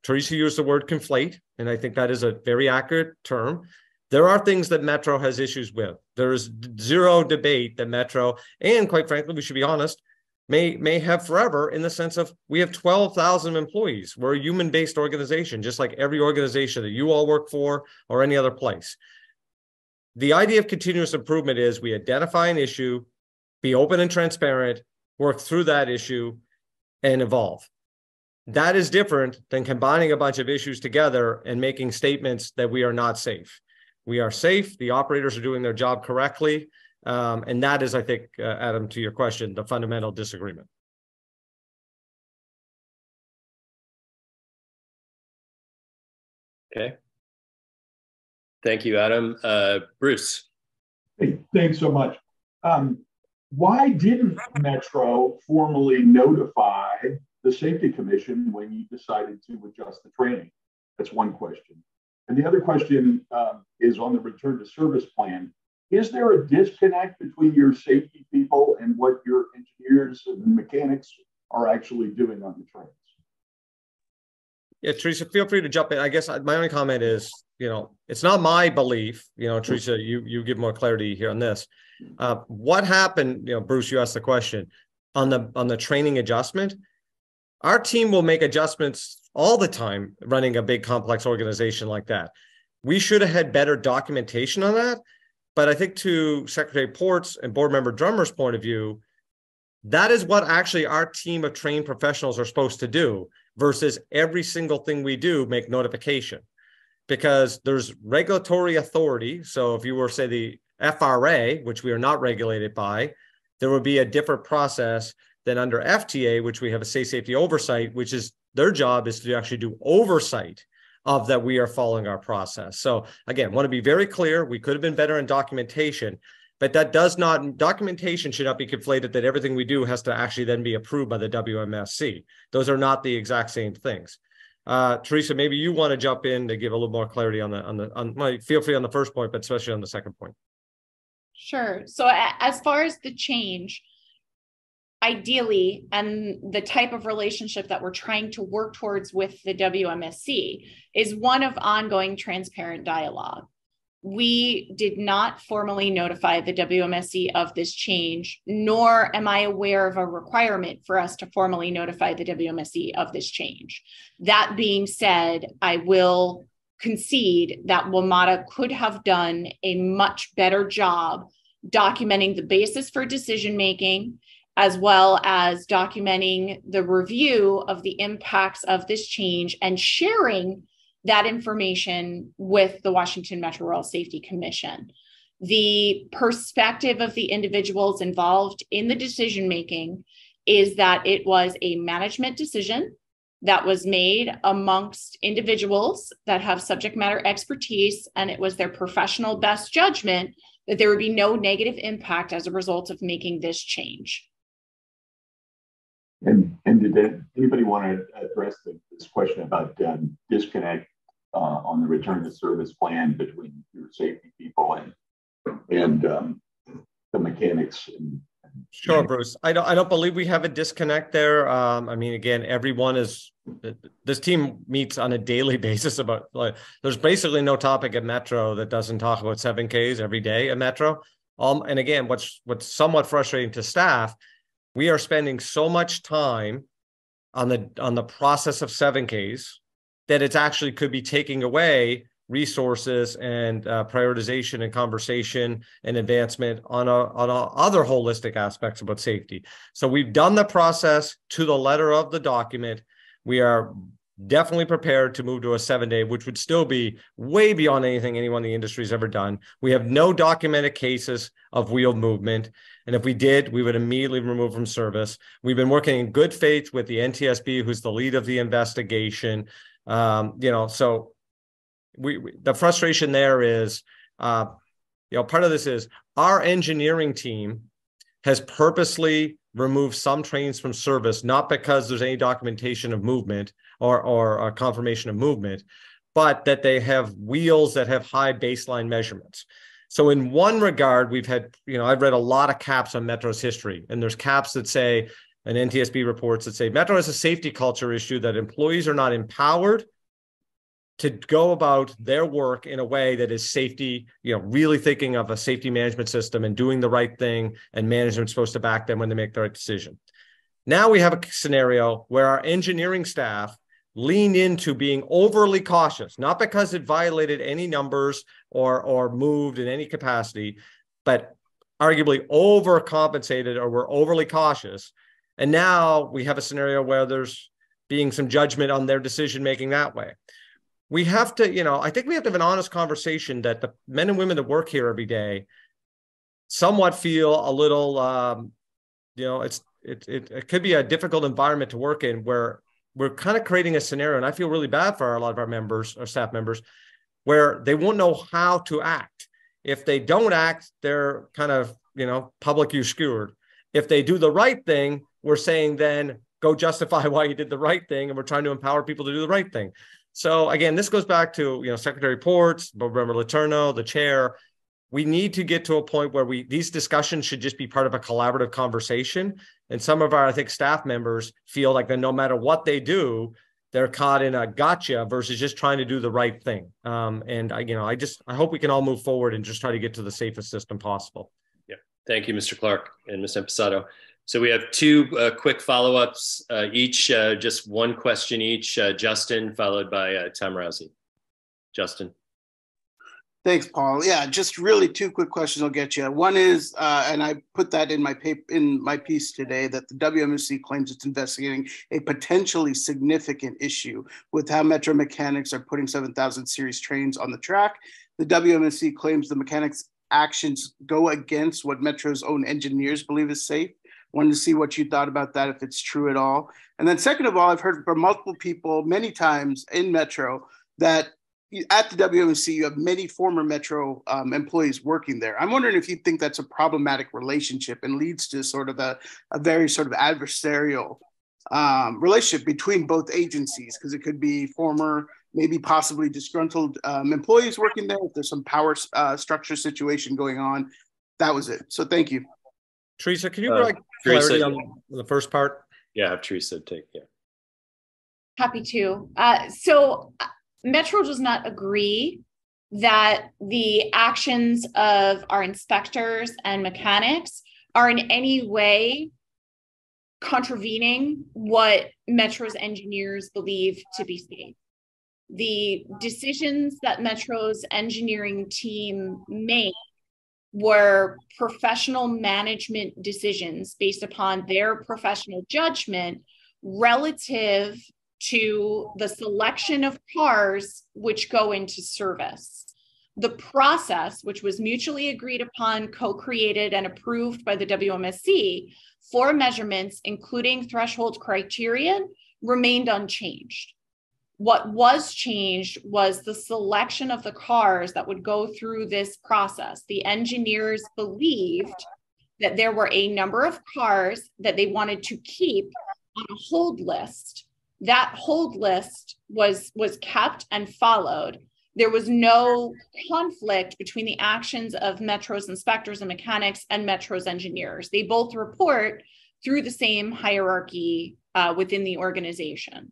Teresa used the word conflate, and I think that is a very accurate term. There are things that Metro has issues with. There is zero debate that Metro, and quite frankly, we should be honest, may have forever, in the sense of we have 12,000 employees. We're a human-based organization, just like every organization that you all work for or any other place. The idea of continuous improvement is we identify an issue, be open and transparent, work through that issue, and evolve. That is different than combining a bunch of issues together and making statements that we are not safe. We are safe. The operators are doing their job correctly. And that is, I think, Adam, to your question, the fundamental disagreement. Okay. Thank you, Adam. Bruce. Hey, thanks so much. Why didn't Metro formally notify the Safety Commission when you decided to adjust the training? That's one question. And the other question is on the return to service plan. Is there a disconnect between your safety people and what your engineers and mechanics are actually doing on the trains? Yeah, Teresa, feel free to jump in. I guess my only comment is, it's not my belief, Teresa, you give more clarity here on this. What happened, Bruce, you asked the question, on the training adjustment. Our team will make adjustments all the time running a big complex organization like that. We should have had better documentation on that. But I think to Secretary Port's and Board Member Drummer's point of view, that is what actually our team of trained professionals are supposed to do versus every single thing we do make notification. Because there's regulatory authority. So if you were, say, the FRA, which we are not regulated by, there would be a different process than under FTA, which we have a safety oversight, which is their job is to actually do oversight of that we are following our process. So again, want to be very clear, we could have been better in documentation, but that documentation should not be conflated that everything we do has to actually then be approved by the WMSC. Those are not the exact same things. Teresa, maybe you want to jump in to give a little more clarity on feel free on the first point, but especially on the second point. Sure. So as far as the change, ideally, and the type of relationship that we're trying to work towards with the WMSC is one of ongoing transparent dialogue. We did not formally notify the WMSC of this change, nor am I aware of a requirement for us to formally notify the WMSC of this change. That being said, I will concede that WMATA could have done a much better job documenting the basis for decision-making, as well as documenting the review of the impacts of this change and sharing that information with the Washington Metro Rail Safety Commission. The perspective of the individuals involved in the decision-making is that it was a management decision that was made amongst individuals that have subject matter expertise, and it was their professional best judgment that there would be no negative impact as a result of making this change. And did anybody want to address this question about disconnect on the return to service plan between your safety people and the mechanics? Sure, Bruce. I don't believe we have a disconnect there. I mean, again, this team meets on a daily basis about, like, there's basically no topic at Metro that doesn't talk about 7Ks every day at Metro. And again, what's somewhat frustrating to staff, we are spending so much time on the process of 7Ks that it actually could be taking away resources and prioritization and conversation and advancement on other holistic aspects about safety. So we've done the process to the letter of the document. We are definitely prepared to move to a 7-day, which would still be way beyond anything anyone in the industry has ever done. We have no documented cases of wheel movement. And if we did, we would immediately remove from service. We've been working in good faith with the NTSB, who's the lead of the investigation. So the frustration there is, part of this is our engineering team has purposely removed some trains from service, not because there's any documentation of movement or a confirmation of movement, but that they have wheels that have high baseline measurements. So in one regard, we've had, I've read a lot of caps on Metro's history, and there's caps that say, and NTSB reports that say, Metro has a safety culture issue that employees are not empowered to go about their work in a way that is safety, really thinking of a safety management system and doing the right thing, and management's supposed to back them when they make the right decision. Now we have a scenario where our engineering staff leaned into being overly cautious, not because it violated any numbers or moved in any capacity, but arguably overcompensated or were overly cautious. And now we have a scenario where there's being some judgment on their decision-making that way. We have to, I think we have to have an honest conversation that the men and women that work here every day somewhat feel a little, it could be a difficult environment to work in, where we're kind of creating a scenario, and I feel really bad for a lot of our members, our staff members, where they won't know how to act. If they don't act, they're kind of, public you skewered. If they do the right thing, we're saying then go justify why you did the right thing, and we're trying to empower people to do the right thing. So again, this goes back to, Secretary Ports, Member Letourneau, the chair. We need to get to a point where these discussions should just be part of a collaborative conversation. And some of our, I think, staff members feel like that no matter what they do, they're caught in a gotcha versus just trying to do the right thing. I hope we can all move forward and just try to get to the safest system possible. Yeah. Thank you, Mr. Clark and Ms. Impastato. So we have two quick follow-ups, each just one question each. Justin, followed by Tom Rousey. Justin. Thanks, Paul. Yeah, just really two quick questions I'll get you. One is, and I put that in my piece today, that the WMSC claims it's investigating a potentially significant issue with how Metro mechanics are putting 7000 series trains on the track. The WMSC claims the mechanics' actions go against what Metro's own engineers believe is safe. Wanted to see what you thought about that, if it's true at all. And then second of all, I've heard from multiple people many times in Metro that at the WMSC, you have many former Metro employees working there. I'm wondering if you think that's a problematic relationship and leads to sort of a very sort of adversarial relationship between both agencies, because it could be former, maybe possibly disgruntled employees working there, if there's some power structure situation going on. That was it. So thank you. Teresa, can you provide clarity on the first part? Yeah, have Teresa take, yeah. Happy to. So Metro does not agree that the actions of our inspectors and mechanics are in any way contravening what Metro's engineers believe to be safe. The decisions that Metro's engineering team made were professional management decisions based upon their professional judgment relative to the selection of cars which go into service. The process, which was mutually agreed upon, co-created, and approved by the WMSC for measurements, including threshold criterion, remained unchanged. What was changed was the selection of the cars that would go through this process. The engineers believed that there were a number of cars that they wanted to keep on a hold list. That hold list was kept and followed. There was no conflict between the actions of Metro's inspectors and mechanics and Metro's engineers. They both report through the same hierarchy within the organization.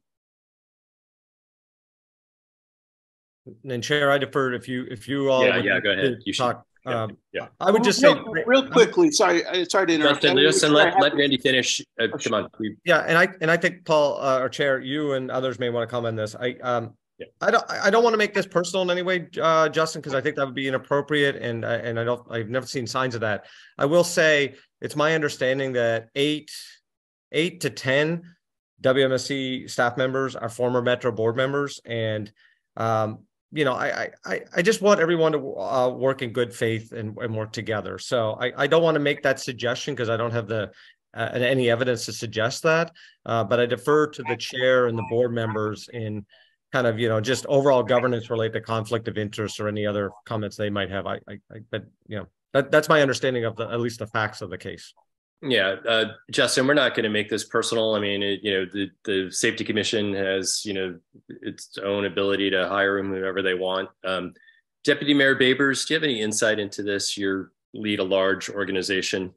And Chair, I defer if you all yeah, go ahead. You talk. yeah. I would just say real quickly. Sorry to interrupt. Justin, let Randy finish. Come on. Yeah, and I think Paul or Chair, you and others may want to comment on this. I don't want to make this personal in any way, Justin, because I think that would be inappropriate, and I've never seen signs of that. I will say it's my understanding that 8 to 10 WMSC staff members are former Metro board members, and I just want everyone to work in good faith and work together. So I don't want to make that suggestion because I don't have any evidence to suggest that. But I defer to the chair and the board members in kind of, just overall governance related to conflict of interest or any other comments they might have. But that's my understanding of at least the facts of the case. Yeah, Justin, we're not going to make this personal. I mean, the Safety Commission has, its own ability to hire whoever they want. Deputy Mayor Babers, do you have any insight into this? You lead a large organization.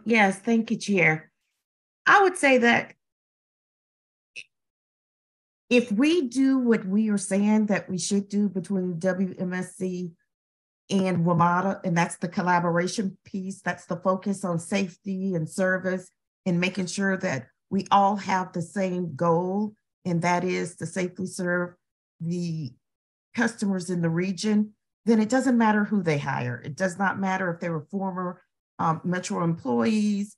Yes, thank you, Chair. I would say that if we do what we are saying that we should do between WMSC and WMATA, and that's the collaboration piece, that's the focus on safety and service and making sure that we all have the same goal, and that is to safely serve the customers in the region, then it doesn't matter who they hire. It does not matter if they were former Metro employees,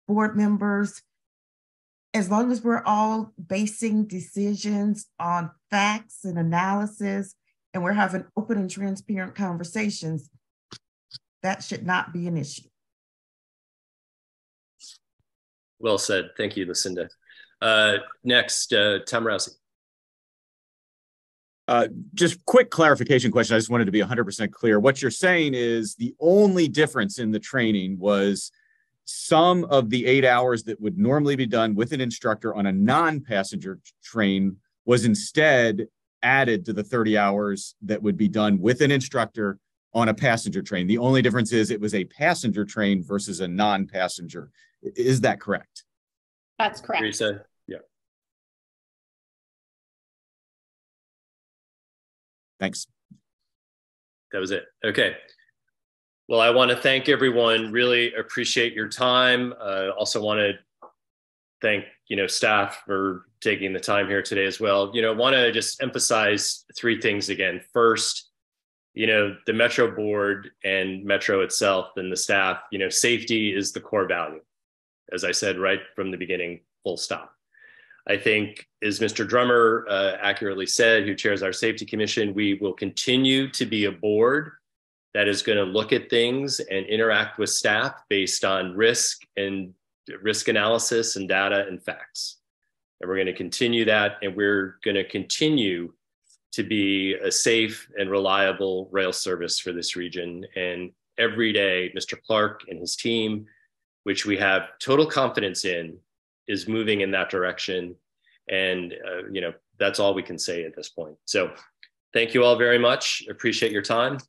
board members. As long as we're all basing decisions on facts and analysis, and we're having open and transparent conversations, that should not be an issue. Well said. Thank you, Lucinda. Next, Tom Rousey. Just quick clarification question. I just wanted to be 100% clear. What you're saying is the only difference in the training was some of the 8 hours that would normally be done with an instructor on a non-passenger train was instead added to the 30 hours that would be done with an instructor on a passenger train. The only difference is it was a passenger train versus a non-passenger. Is that correct? That's correct. Teresa, yeah. Thanks. That was it. Okay. Well, I want to thank everyone. Really appreciate your time. Also want to thank, staff for taking the time here today as well. Want to just emphasize 3 things again. First, the Metro board and Metro itself and the staff, safety is the core value. As I said, right from the beginning, full stop. I think, as Mr. Drummer accurately said, who chairs our Safety Commission, we will continue to be a board that is going to look at things and interact with staff based on risk analysis and data and facts. And we're going to continue that, and we're going to continue to be a safe and reliable rail service for this region. And every day, Mr. Clark and his team, which we have total confidence in, is moving in that direction. And, that's all we can say at this point. So thank you all very much. Appreciate your time.